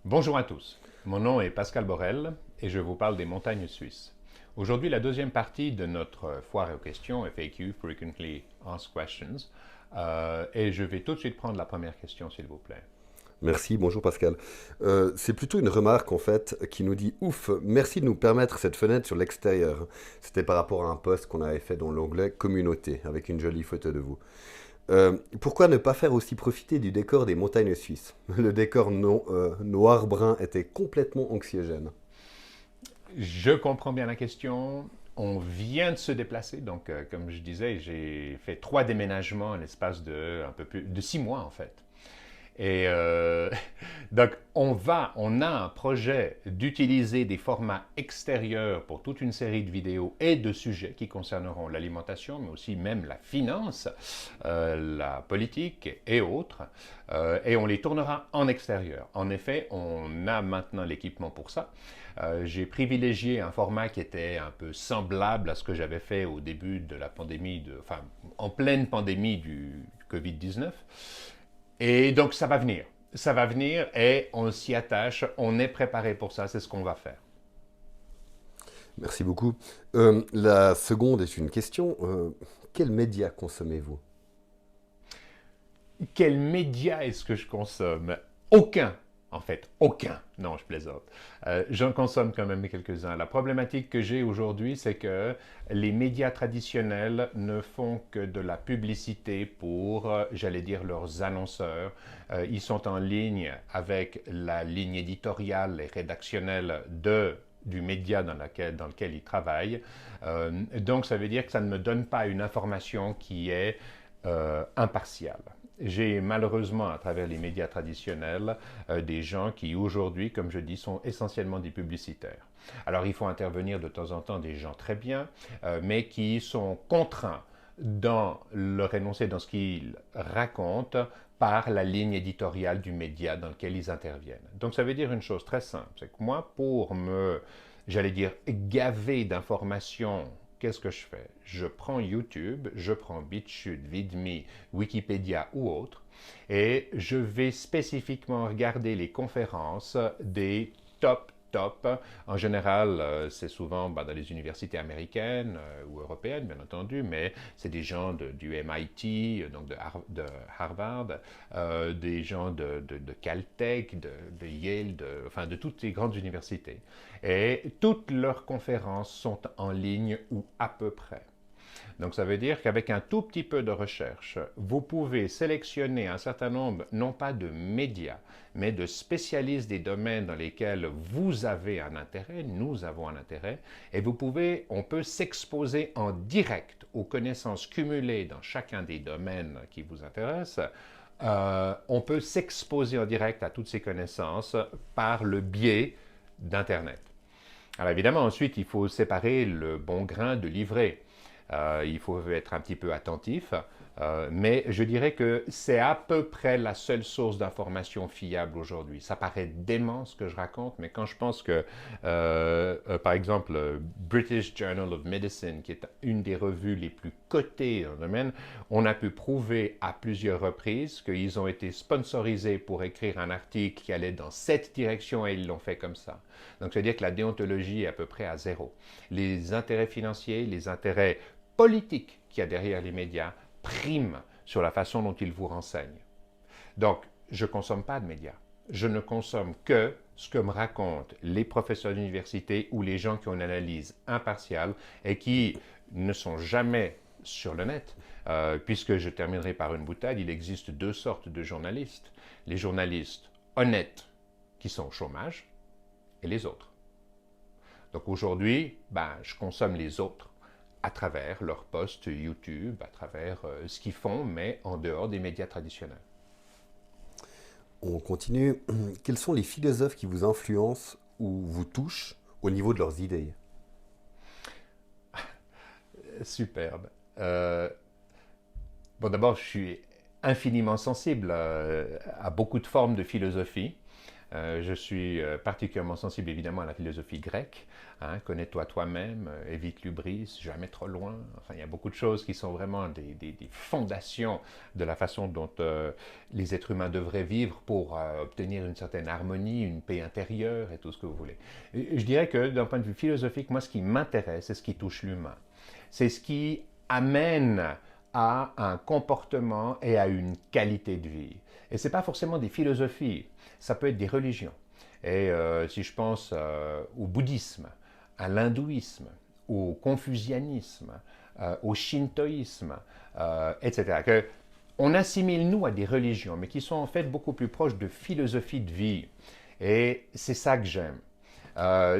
Bonjour à tous, mon nom est Pascal Borel et je vous parle des montagnes suisses. Aujourd'hui, la deuxième partie de notre foire aux questions, FAQ, Frequently Asked Questions, et je vais tout de suite prendre la première question, s'il vous plaît. Merci, bonjour Pascal. C'est plutôt une remarque en fait qui nous dit ouf, merci de nous permettre cette fenêtre sur l'extérieur. C'était par rapport à un post qu'on avait fait dans l'onglet communauté avec une jolie photo de vous. Pourquoi ne pas faire aussi profiter du décor des montagnes suisses? Le décor noir-brun était complètement anxiogène. Je comprends bien la question. On vient de se déplacer, donc comme je disais, j'ai fait 3 déménagements en l'espace de un peu plus de 6 mois en fait. Et donc, on a un projet d'utiliser des formats extérieurs pour toute une série de vidéos et de sujets qui concerneront l'alimentation, mais aussi même la finance, la politique et autres. Et on les tournera en extérieur. En effet, on a maintenant l'équipement pour ça. J'ai privilégié un format qui était un peu semblable à ce que j'avais fait au début de la pandémie, enfin, en pleine pandémie du Covid-19. Et donc, ça va venir. Ça va venir et on s'y attache. On est préparé pour ça. C'est ce qu'on va faire. Merci beaucoup. La seconde est une question. Quels médias consommez-vous? Quels médias est-ce que je consomme? Aucun. En fait, aucun. Non, je plaisante. J'en consomme quand même quelques-uns. La problématique que j'ai aujourd'hui, c'est que les médias traditionnels ne font que de la publicité pour, j'allais dire, leurs annonceurs. Ils sont en ligne avec la ligne éditoriale et rédactionnelle du média dans lequel ils travaillent. Donc, ça veut dire que ça ne me donne pas une information qui est impartiale. J'ai malheureusement, à travers les médias traditionnels, des gens qui aujourd'hui, comme je dis, sont essentiellement des publicitaires. Alors il faut intervenir de temps en temps des gens très bien, mais qui sont contraints dans leur énoncé, dans ce qu'ils racontent, par la ligne éditoriale du média dans lequel ils interviennent. Donc ça veut dire une chose très simple, c'est que moi, pour me, j'allais dire, gaver d'informations, qu'est-ce que je fais? Je prends YouTube, je prends BitChute, VidMe, Wikipédia ou autre, et je vais spécifiquement regarder les conférences des top. En général, c'est souvent dans les universités américaines ou européennes, bien entendu, mais c'est des gens du MIT, donc de Harvard, des gens de Caltech, de Yale, enfin de toutes les grandes universités. Et toutes leurs conférences sont en ligne ou à peu près. Donc ça veut dire qu'avec un tout petit peu de recherche, vous pouvez sélectionner un certain nombre, non pas de médias, mais de spécialistes des domaines dans lesquels vous avez un intérêt, nous avons un intérêt, et on peut s'exposer en direct aux connaissances cumulées dans chacun des domaines qui vous intéressent. On peut s'exposer en direct à toutes ces connaissances par le biais d'Internet. Alors évidemment, ensuite, il faut séparer le bon grain de l'ivraie. Il faut être un petit peu attentif, mais je dirais que c'est à peu près la seule source d'information fiable aujourd'hui. Ça paraît dément ce que je raconte, mais quand je pense que, par exemple, British Journal of Medicine, qui est une des revues les plus cotées dans le domaine, on a pu prouver à plusieurs reprises qu'ils ont été sponsorisés pour écrire un article qui allait dans cette direction et ils l'ont fait comme ça. Donc, c'est-à-dire que la déontologie est à peu près à zéro. Les intérêts financiers, les intérêts politique qu'il y a derrière les médias prime sur la façon dont ils vous renseignent. Donc, je ne consomme pas de médias. Je ne consomme que ce que me racontent les professeurs d'université ou les gens qui ont une analyse impartiale et qui ne sont jamais sur le net. Puisque je terminerai par une boutade, il existe 2 sortes de journalistes. Les journalistes honnêtes qui sont au chômage et les autres. Donc aujourd'hui, je consomme les autres à travers leurs posts YouTube, à travers ce qu'ils font, mais en dehors des médias traditionnels. On continue. Quels sont les philosophes qui vous influencent ou vous touchent au niveau de leurs idées? Superbe. D'abord, je suis infiniment sensible à beaucoup de formes de philosophie. Je suis particulièrement sensible évidemment à la philosophie grecque. Hein, connais-toi toi-même, évite l'hubris, jamais trop loin. Enfin, il y a beaucoup de choses qui sont vraiment des fondations de la façon dont les êtres humains devraient vivre pour obtenir une certaine harmonie, une paix intérieure et tout ce que vous voulez. Je dirais que d'un point de vue philosophique, moi, ce qui m'intéresse, c'est ce qui touche l'humain. C'est ce qui amène à un comportement et à une qualité de vie. Et ce n'est pas forcément des philosophies, ça peut être des religions. Et si je pense au bouddhisme, à l'hindouisme, au confucianisme, au shintoïsme, etc., que on assimile nous à des religions, mais qui sont en fait beaucoup plus proches de philosophie de vie. Et c'est ça que j'aime.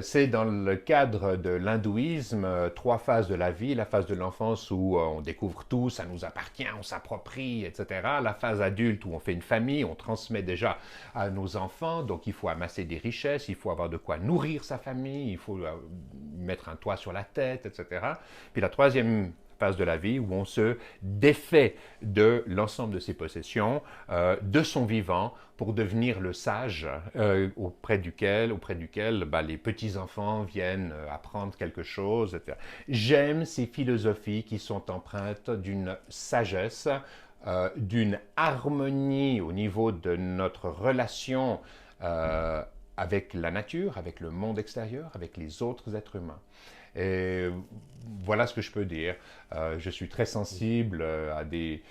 C'est dans le cadre de l'hindouisme, trois phases de la vie, la phase de l'enfance où on découvre tout, ça nous appartient, on s'approprie, etc. La phase adulte où on fait une famille, on transmet déjà à nos enfants, donc il faut amasser des richesses, il faut avoir de quoi nourrir sa famille, il faut mettre un toit sur la tête, etc. Puis la troisième phase de la vie où on se défait de l'ensemble de ses possessions, de son vivant, pour devenir le sage auprès duquel les petits-enfants viennent apprendre quelque chose, etc. J'aime ces philosophies qui sont empreintes d'une sagesse, d'une harmonie au niveau de notre relation avec la nature, avec le monde extérieur, avec les autres êtres humains. Et voilà ce que je peux dire. Je suis très sensible à des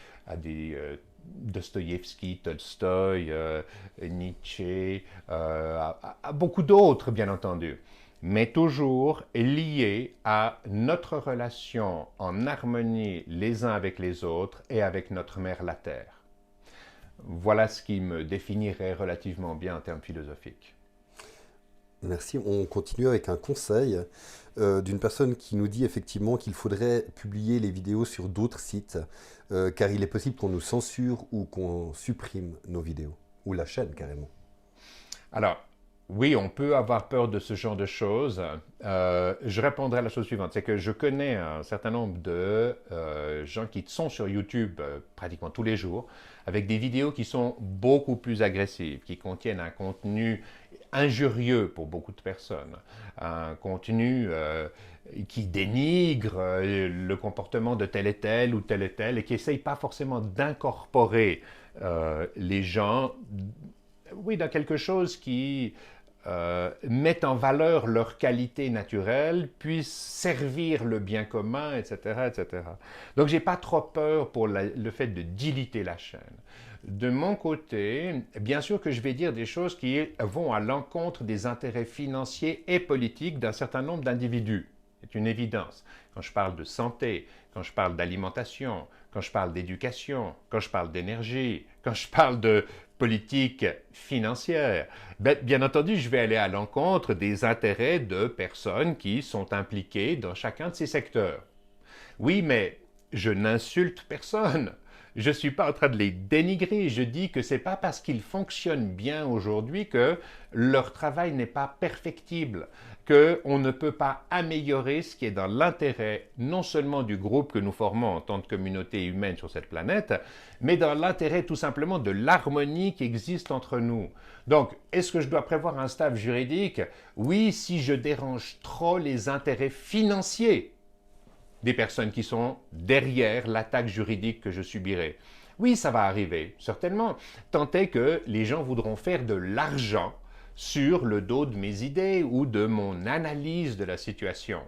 Dostoïevski, Tolstoï, Nietzsche, à beaucoup d'autres, bien entendu, mais toujours liés à notre relation en harmonie les uns avec les autres et avec notre mère la Terre. Voilà ce qui me définirait relativement bien en termes philosophiques. Merci. On continue avec un conseil d'une personne qui nous dit effectivement qu'il faudrait publier les vidéos sur d'autres sites, car il est possible qu'on nous censure ou qu'on supprime nos vidéos, ou la chaîne carrément. Alors, oui, on peut avoir peur de ce genre de choses. Je répondrai à la chose suivante, c'est que je connais un certain nombre de gens qui sont sur YouTube pratiquement tous les jours, avec des vidéos qui sont beaucoup plus agressives, qui contiennent un contenu injurieux pour beaucoup de personnes, un contenu qui dénigre le comportement de tel et tel, et qui essaye pas forcément d'incorporer les gens, oui, dans quelque chose qui mettent en valeur leur qualité naturelle, puissent servir le bien commun, etc., etc. Donc, j'ai pas trop peur pour le fait de diliter la chaîne. De mon côté, bien sûr que je vais dire des choses qui vont à l'encontre des intérêts financiers et politiques d'un certain nombre d'individus. C'est une évidence. Quand je parle de santé, quand je parle d'alimentation, quand je parle d'éducation, quand je parle d'énergie, quand je parle de politique financière, bien entendu, je vais aller à l'encontre des intérêts de personnes qui sont impliquées dans chacun de ces secteurs. Oui, mais je n'insulte personne. Je ne suis pas en train de les dénigrer. Je dis que ce n'est pas parce qu'ils fonctionnent bien aujourd'hui que leur travail n'est pas perfectible, qu'on ne peut pas améliorer ce qui est dans l'intérêt non seulement du groupe que nous formons en tant que communauté humaine sur cette planète, mais dans l'intérêt tout simplement de l'harmonie qui existe entre nous. Donc, est-ce que je dois prévoir un staff juridique? Oui, si je dérange trop les intérêts financiers des personnes qui sont derrière l'attaque juridique que je subirai. Oui, ça va arriver, certainement. Tant est que les gens voudront faire de l'argent sur le dos de mes idées ou de mon analyse de la situation.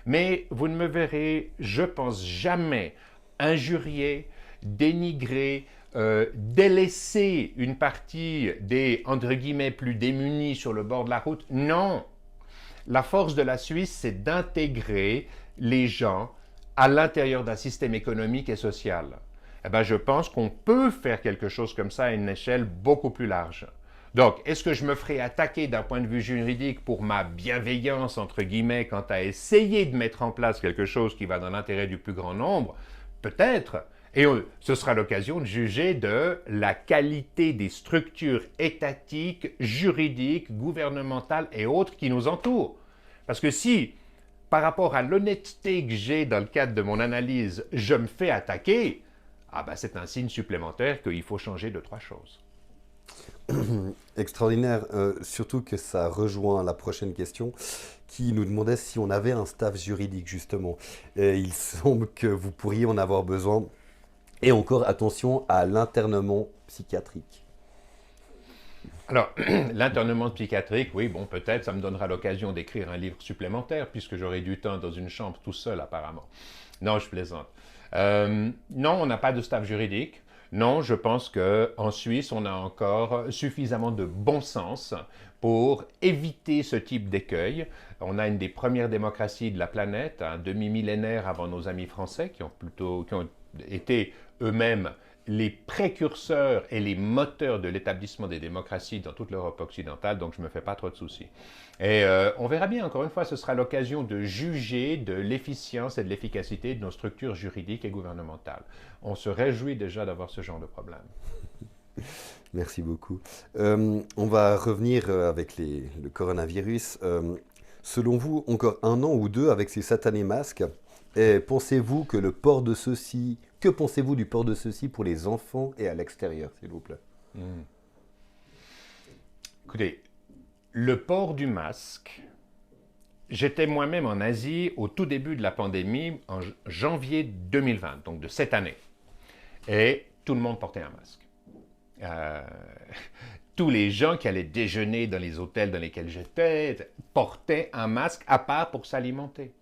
Mais vous ne me verrez, je pense, jamais injurier, dénigrer, délaisser une partie des, entre guillemets, plus démunis sur le bord de la route. Non! La force de la Suisse, c'est d'intégrer les gens à l'intérieur d'un système économique et social. Eh bien, je pense qu'on peut faire quelque chose comme ça à une échelle beaucoup plus large. Donc, est-ce que je me ferai attaquer d'un point de vue juridique pour ma bienveillance, entre guillemets, quant à essayer de mettre en place quelque chose qui va dans l'intérêt du plus grand nombre? Peut-être. Et ce sera l'occasion de juger de la qualité des structures étatiques, juridiques, gouvernementales et autres qui nous entourent. Parce que si, par rapport à l'honnêteté que j'ai dans le cadre de mon analyse, je me fais attaquer, ah ben c'est un signe supplémentaire qu'il faut changer 2-3 choses. Extraordinaire, surtout que ça rejoint la prochaine question qui nous demandait si on avait un staff juridique justement. Et il semble que vous pourriez en avoir besoin. Et encore attention à l'internement psychiatrique. Alors, l'internement psychiatrique, oui, bon, peut-être, ça me donnera l'occasion d'écrire un livre supplémentaire, puisque j'aurai du temps dans une chambre tout seul, apparemment. Non, je plaisante. Non, on n'a pas de staff juridique. Non, je pense qu'en Suisse, on a encore suffisamment de bon sens pour éviter ce type d'écueil. On a une des premières démocraties de la planète, un demi-millénaire avant nos amis français, qui ont été eux-mêmes les précurseurs et les moteurs de l'établissement des démocraties dans toute l'Europe occidentale, donc je ne me fais pas trop de soucis. Et on verra bien, encore une fois, ce sera l'occasion de juger de l'efficience et de l'efficacité de nos structures juridiques et gouvernementales. On se réjouit déjà d'avoir ce genre de problème. Merci beaucoup. On va revenir avec le coronavirus. Selon vous, encore 1 an ou 2 avec ces satanés masques, et pensez-vous que que pensez-vous du port de ceux-ci pour les enfants et à l'extérieur, s'il vous plaît? Écoutez, le port du masque, j'étais moi-même en Asie au tout début de la pandémie, en janvier 2020, donc de cette année. Et tout le monde portait un masque. Tous les gens qui allaient déjeuner dans les hôtels dans lesquels j'étais portaient un masque à part pour s'alimenter.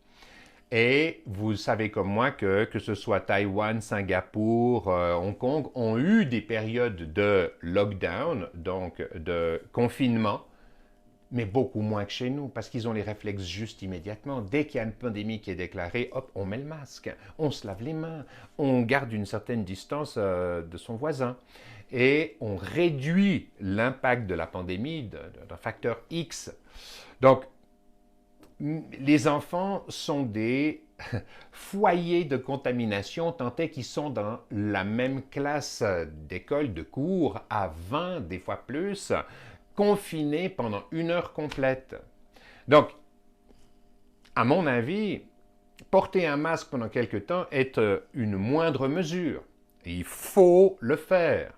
Et vous savez comme moi que ce soit Taïwan, Singapour, Hong Kong, ont eu des périodes de lockdown, donc de confinement, mais beaucoup moins que chez nous, parce qu'ils ont les réflexes juste immédiatement. Dès qu'il y a une pandémie qui est déclarée, hop, on met le masque, on se lave les mains, on garde une certaine distance de son voisin. Et on réduit l'impact de la pandémie d'un facteur X. Donc, les enfants sont des foyers de contamination, tant est qu'ils sont dans la même classe d'école, de cours, à 20, des fois plus, confinés pendant 1 heure complète. Donc, à mon avis, porter un masque pendant quelque temps est une moindre mesure. Il faut le faire.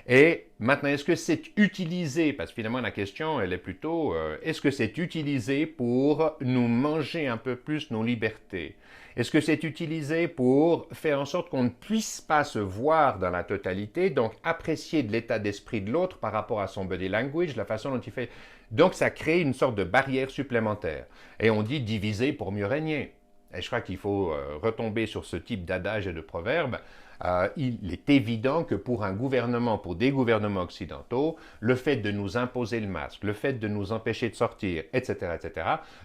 Et maintenant, est-ce que c'est utilisé, parce que finalement la question, elle est plutôt, est-ce que c'est utilisé pour nous manger un peu plus nos libertés? Est-ce que c'est utilisé pour faire en sorte qu'on ne puisse pas se voir dans la totalité, donc apprécier de l'état d'esprit de l'autre par rapport à son body language, la façon dont il fait? Donc ça crée une sorte de barrière supplémentaire. Et on dit diviser pour mieux régner. Et je crois qu'il faut retomber sur ce type d'adage et de proverbe. Il est évident que pour un gouvernement, pour des gouvernements occidentaux, le fait de nous imposer le masque, le fait de nous empêcher de sortir, etc.,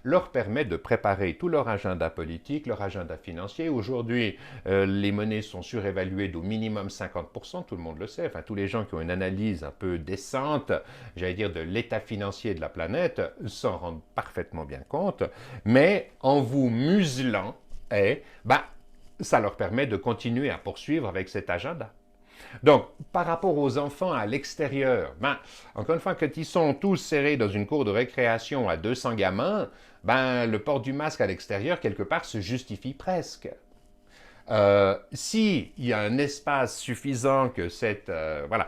leur permet de préparer tout leur agenda politique, leur agenda financier. Aujourd'hui, les monnaies sont surévaluées d'au minimum 50%, tout le monde le sait. Enfin, tous les gens qui ont une analyse un peu décente, j'allais dire de l'état financier de la planète, s'en rendent parfaitement bien compte. Mais en vous muselant, ça leur permet de continuer à poursuivre avec cet agenda. Donc, par rapport aux enfants à l'extérieur, encore une fois, quand ils sont tous serrés dans une cour de récréation à 200 gamins, le port du masque à l'extérieur, quelque part, se justifie presque. S'il y a un espace suffisant que cette... voilà.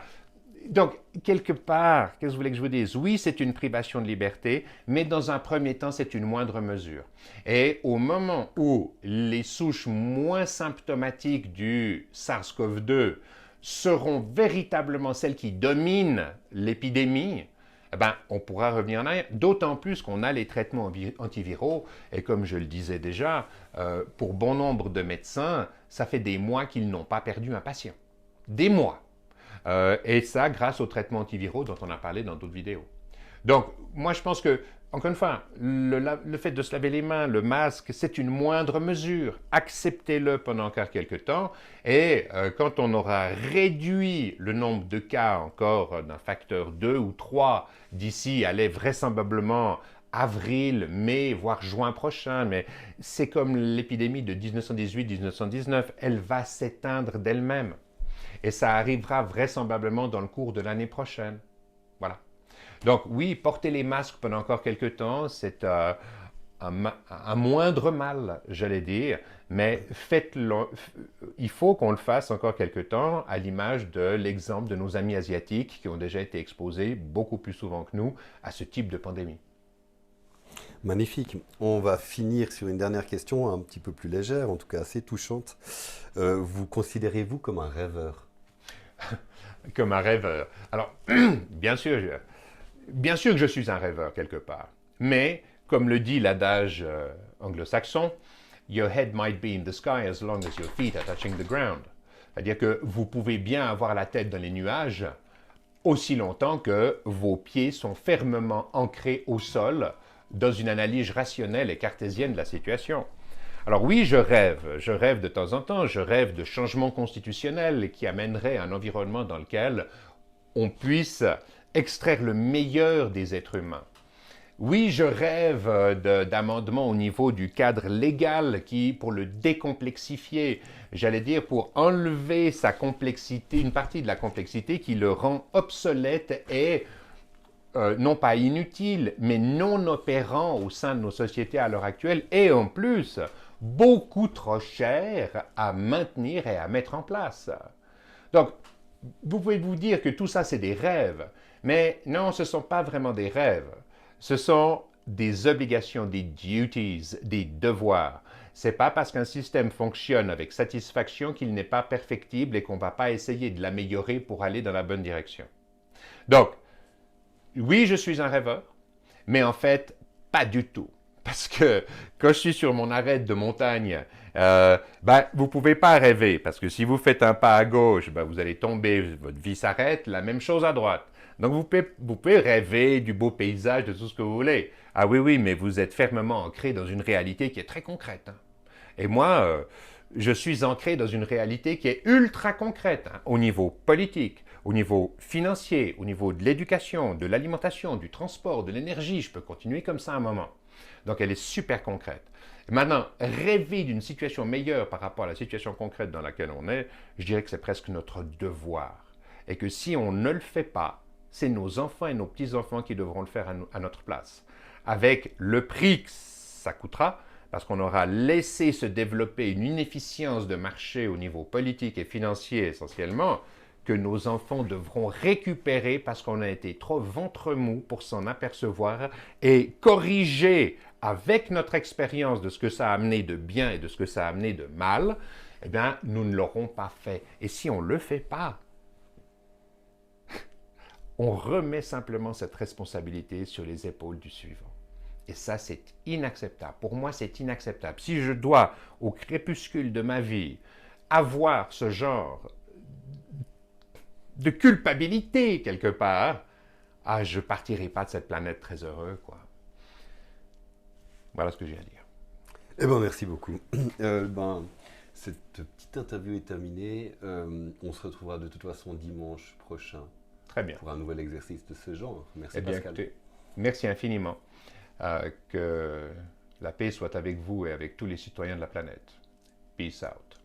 Donc, quelque part, qu'est-ce que vous voulez que je vous dise? Oui, c'est une privation de liberté, mais dans un premier temps, c'est une moindre mesure. Et au moment où les souches moins symptomatiques du SARS-CoV-2 seront véritablement celles qui dominent l'épidémie, on pourra revenir en arrière, d'autant plus qu'on a les traitements antiviraux, et comme je le disais déjà, pour bon nombre de médecins, ça fait des mois qu'ils n'ont pas perdu un patient. Des mois. Et ça, grâce aux traitements antiviraux dont on a parlé dans d'autres vidéos. Donc, moi, je pense que, encore une fois, le fait de se laver les mains, le masque, c'est une moindre mesure. Acceptez-le pendant encore quelques temps. Et quand on aura réduit le nombre de cas encore d'un facteur 2 ou 3 d'ici, allez vraisemblablement avril, mai, voire juin prochain, mais c'est comme l'épidémie de 1918-1919, elle va s'éteindre d'elle-même. Et ça arrivera vraisemblablement dans le cours de l'année prochaine. Voilà. Donc oui, porter les masques pendant encore quelques temps, c'est un moindre mal, j'allais dire, mais faites-le, il faut qu'on le fasse encore quelque temps, à l'image de l'exemple de nos amis asiatiques qui ont déjà été exposés beaucoup plus souvent que nous à ce type de pandémie. Magnifique. On va finir sur une dernière question un petit peu plus légère, en tout cas assez touchante. Vous considérez-vous comme un rêveur? Comme un rêveur. Alors, bien sûr, bien sûr que je suis un rêveur quelque part, mais comme le dit l'adage anglo-saxon, your head might be in the sky as long as your feet are touching the ground. C'est-à-dire que vous pouvez bien avoir la tête dans les nuages aussi longtemps que vos pieds sont fermement ancrés au sol dans une analyse rationnelle et cartésienne de la situation. Alors oui, je rêve de temps en temps, je rêve de changements constitutionnels qui amèneraient un environnement dans lequel on puisse extraire le meilleur des êtres humains. Oui, je rêve d'amendements au niveau du cadre légal qui, pour le décomplexifier, j'allais dire pour enlever sa complexité, une partie de la complexité qui le rend obsolète et non pas inutile, mais non opérant au sein de nos sociétés à l'heure actuelle et en plus beaucoup trop cher à maintenir et à mettre en place. Donc, vous pouvez vous dire que tout ça, c'est des rêves, mais non, ce ne sont pas vraiment des rêves. Ce sont des obligations, des duties, des devoirs. Ce n'est pas parce qu'un système fonctionne avec satisfaction qu'il n'est pas perfectible et qu'on ne va pas essayer de l'améliorer pour aller dans la bonne direction. Donc, oui, je suis un rêveur, mais en fait, pas du tout. Parce que quand je suis sur mon arête de montagne, vous ne pouvez pas rêver, parce que si vous faites un pas à gauche, vous allez tomber, votre vie s'arrête, la même chose à droite. Donc vous pouvez rêver du beau paysage, de tout ce que vous voulez. Ah oui, oui, mais vous êtes fermement ancré dans une réalité qui est très concrète. Hein. Et moi, je suis ancré dans une réalité qui est ultra concrète, hein, au niveau politique, au niveau financier, au niveau de l'éducation, de l'alimentation, du transport, de l'énergie. Je peux continuer comme ça un moment. Donc, elle est super concrète. Maintenant, rêver d'une situation meilleure par rapport à la situation concrète dans laquelle on est, je dirais que c'est presque notre devoir. Et que si on ne le fait pas, c'est nos enfants et nos petits-enfants qui devront le faire à notre place. Avec le prix que ça coûtera, parce qu'on aura laissé se développer une inefficience de marché au niveau politique et financier essentiellement, que nos enfants devront récupérer parce qu'on a été trop ventre mou pour s'en apercevoir et corriger avec notre expérience de ce que ça a amené de bien et de ce que ça a amené de mal, eh bien, nous ne l'aurons pas fait. Et si on ne le fait pas, on remet simplement cette responsabilité sur les épaules du suivant. Et ça, c'est inacceptable. Pour moi, c'est inacceptable. Si je dois, au crépuscule de ma vie, avoir ce genre de culpabilité quelque part, je ne partirai pas de cette planète très heureux, quoi. Voilà ce que j'ai à dire. Eh ben, merci beaucoup. Cette petite interview est terminée. On se retrouvera de toute façon dimanche prochain. Très bien. Pour un nouvel exercice de ce genre. Merci eh bien, Pascal. Écoutez, merci infiniment. Que la paix soit avec vous et avec tous les citoyens de la planète. Peace out.